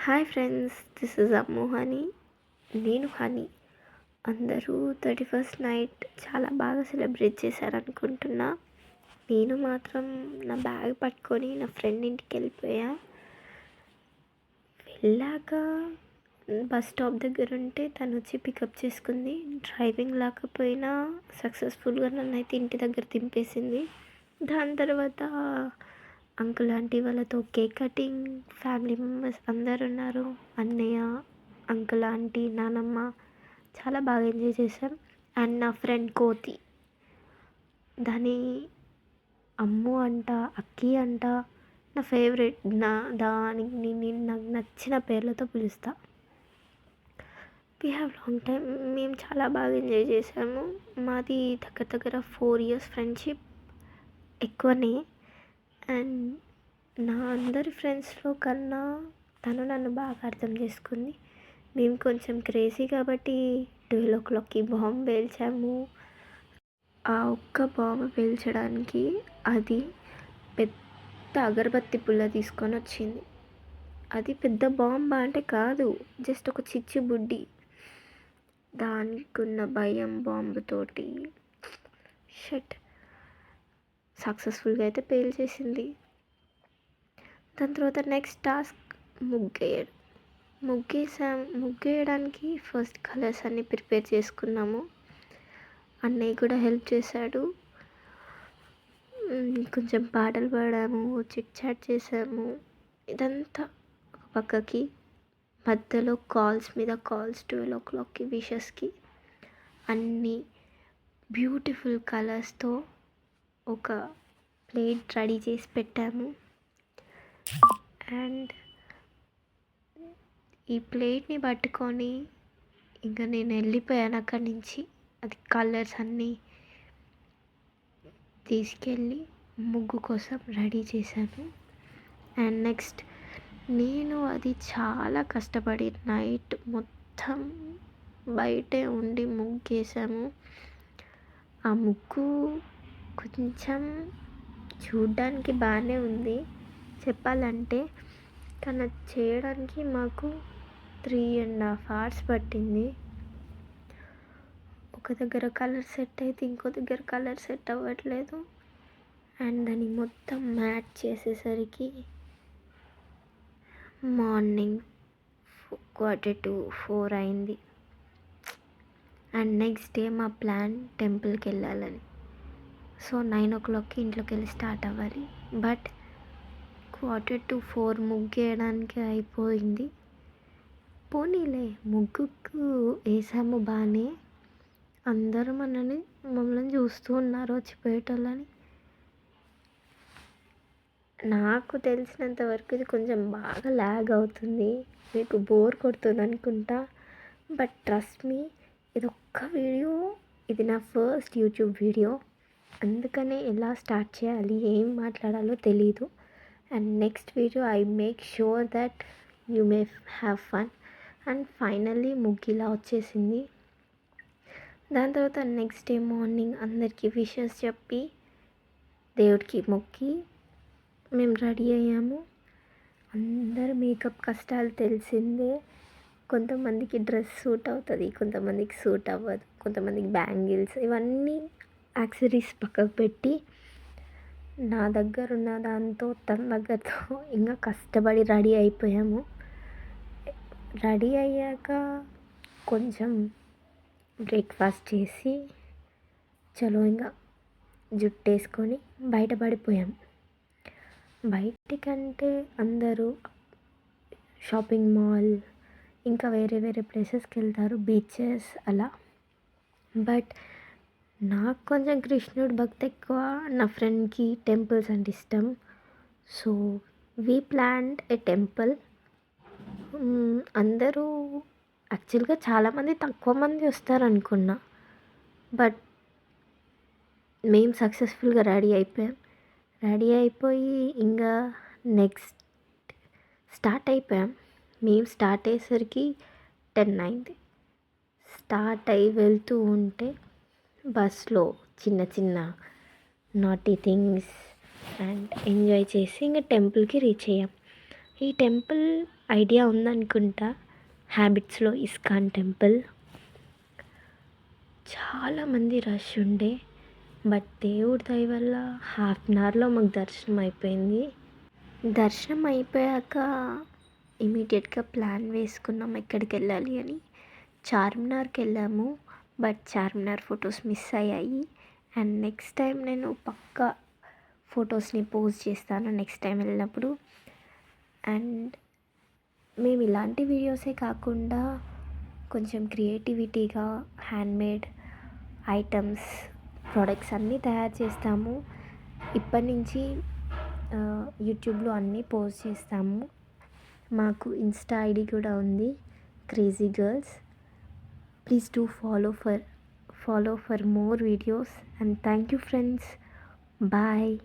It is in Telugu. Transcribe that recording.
Hi friends, this is Ammu honey. నేను హనీ. అందరూ 31st నైట్ చాలా బాగా సెలబ్రేట్ చేశారనుకుంటున్నా. నేను మాత్రం నా బ్యాగ్ పట్టుకొని నా ఫ్రెండ్ ఇంటికి వెళ్ళిపోయా. వెళ్ళాక బస్ స్టాప్ దగ్గర ఉంటే తను వచ్చి పికప్ చేసుకుంది. డ్రైవింగ్ లేకపోయినా సక్సెస్ఫుల్గా నన్ను అయితే ఇంటి దగ్గర దింపేసింది. దాని తర్వాత అంకుల్ ఆంటీ వాళ్ళతో కేక్ కటింగ్, ఫ్యామిలీ మెంబర్స్ అందరు ఉన్నారు. అన్నయ్య, అంకుల్ ఆంటీ, నానమ్మ చాలా బాగా ఎంజాయ్ చేశాం. అండ్ నా ఫ్రెండ్ కోతి, దాని అమ్ము అంట, అక్కి అంట, నా ఫేవరెట్, దానికి నేను నాకు నచ్చిన పేర్లతో పిలుస్తా. We have long time. మేము చాలా బాగా ఎంజాయ్ చేసాము. మాది దగ్గర దగ్గర 4 years ఫ్రెండ్షిప్, ఎక్కువనే. అండ్ నా అందరి ఫ్రెండ్స్లో కన్నా తను నన్ను బాగా అర్థం చేసుకుంది. మేము కొంచెం క్రేజీ కాబట్టి 12 o'clockకి బాంబు పేల్చాము. ఆ ఒక్క బాంబు పేల్చడానికి అది పెద్ద అగరబత్తి పుల్ల తీసుకొని వచ్చింది. అది పెద్ద బాంబా అంటే కాదు, జస్ట్ ఒక చిచ్చు బుడ్డి. దానికి ఉన్న భయం బాంబుతోటి షట్ సక్సెస్ఫుల్గా అయితే పేల్చేసింది. దాని తర్వాత నెక్స్ట్ టాస్క్ ముగ్గేయడానికి ఫస్ట్ కలర్స్ అన్నీ ప్రిపేర్ చేసుకున్నాము. అన్నయ్య కూడా హెల్ప్ చేశాడు. కొంచెం పాటలు పాడాము, చిట్ చాట్ చేసాము. ఇదంతా ఒక పక్కకి. మధ్యలో కాల్స్ మీద కాల్స్ 12 o'clockకి విషెస్కి అన్నీ బ్యూటిఫుల్ కలర్స్తో ఒక ప్లేట్ రెడీ చేసి పెట్టాము. అండ్ ఈ ప్లేట్ని పట్టుకొని ఇంకా నేను వెళ్ళిపోయాను అక్కడి నుంచి. అది కలర్స్ అన్నీ తీసుకెళ్ళి ముగ్గు కోసం రెడీ చేశాను. అండ్ నెక్స్ట్ నేను అది చాలా కష్టపడి నైట్ మొత్తం బయటే ఉండి ముగ్గేసాము. ఆ ముగ్గు కొంచెం చూడ్డానికి బాగానే ఉంది చెప్పాలంటే, కానీ అది చేయడానికి మాకు 3.5 hours పట్టింది. ఒక దగ్గర కలర్ సెట్ అయితే ఇంకో దగ్గర కలర్ సెట్ అవ్వట్లేదు. అండ్ దాన్ని మొత్తం మ్యాట్ చేసేసరికి మార్నింగ్ 3:45 అయింది. అండ్ నెక్స్ట్ డే మా ప్లాన్ టెంపుల్కి వెళ్ళాలని. సో 9 o'clockకి ఇంట్లోకి వెళ్ళి స్టార్ట్ అవ్వాలి. బట్ 3:45 ముగ్గేయడానికి అయిపోయింది. పోనీలే, ముగ్గుకు వేసాము బాగానే. అందరూ మమ్మల్ని చూస్తూ ఉన్నారు వచ్చిపోయేటోళ్ళని. నాకు తెలిసినంత వరకు ఇది కొంచెం బాగా ల్యాగ్ అవుతుంది, మీకు బోర్ కొడుతుంది అనుకుంటా. బట్ ట్రస్ట్ మీ, ఇది నా ఫస్ట్ యూట్యూబ్ వీడియో. అందుకనే ఎలా స్టార్ట్ చేయాలి, ఏం మాట్లాడాలో తెలీదు. And next video I make sure that you may have fun. And finally ముగ్గు ఇలా వచ్చేసింది. దాని తర్వాత నెక్స్ట్ డే మార్నింగ్ అందరికీ విషెస్ చెప్పి దేవుడికి మొక్కి మేము రెడీ అయ్యాము. అందరు మేకప్ కష్టాలు తెలిసిందే. కొంతమందికి డ్రెస్ సూట్ అవుతుంది, కొంతమందికి సూట్ అవ్వదు, కొంతమందికి బ్యాంగిల్స్, ఇవన్నీ యాక్సెసరీస్ పక్కకు పెట్టి నా దగ్గర ఉన్న దాంతో తన దగ్గరతో ఇంకా కష్టపడి రెడీ అయిపోయాము. రెడీ అయ్యాక కొంచెం బ్రేక్ఫాస్ట్ చేసి చలో ఇంకా జుట్టు వేసుకొని బయటపడిపోయాం. బయటికంటే అందరూ షాపింగ్ మాల్, ఇంకా వేరే వేరే ప్లేసెస్కి వెళ్తారు, బీచెస్ అలా. బట్ నాకు కొంచెం కృష్ణుడు భక్తి ఎక్కువ, నా ఫ్రెండ్కి టెంపుల్స్ అంటే ఇష్టం. So we planned A temple. అందరూ యాక్చువల్గా చాలామంది తక్కువ మంది వస్తారు అనుకున్నా. బట్ మేము సక్సెస్ఫుల్గా రెడీ అయిపోయి ఇంకా నెక్స్ట్ స్టార్ట్ అయిపోయాం. మేము స్టార్ట్ అయ్యేసరికి 10 అయింది. స్టార్ట్ అయ్యి వెళ్తూ ఉంటే బస్లో చిన్న చిన్న నాటీ థింగ్స్ అండ్ ఎంజాయ్ చేసి ఇంకా టెంపుల్కి రీచ్ అయ్యాం. ఈ టెంపుల్ ఐడియా ఉందనుకుంటా, హ్యాబిట్స్లో ఇస్కాన్ టెంపుల్. చాలామంది రష్ ఉండే, బట్ దేవుడి దయ వల్ల హాఫ్ అన్ అవర్లో మాకు దర్శనం అయిపోయింది. దర్శనం అయిపోయాక ఇమీడియట్గా ప్లాన్ వేసుకున్నాం ఎక్కడికి వెళ్ళాలి అని. చార్మినార్కి వెళ్ళాము, బట్ చార్మినార్ ఫొటోస్ మిస్ అయ్యాయి. అండ్ నెక్స్ట్ టైం నేను పక్కా ఫొటోస్ని పోస్ట్ చేస్తాను నెక్స్ట్ టైం వెళ్ళినప్పుడు. అండ్ మేము ఇలాంటి వీడియోసే కాకుండా కొంచెం క్రియేటివిటీగా హ్యాండ్మేడ్ ఐటమ్స్, ప్రోడక్ట్స్ అన్నీ తయారు చేస్తాము. ఇప్పటి నుంచి యూట్యూబ్లో అన్నీ పోస్ట్ చేస్తాము. మాకు ఇన్స్టా ఐడి కూడా ఉంది, crazy girls. Please do follow for more videos, and thank you friends. Bye.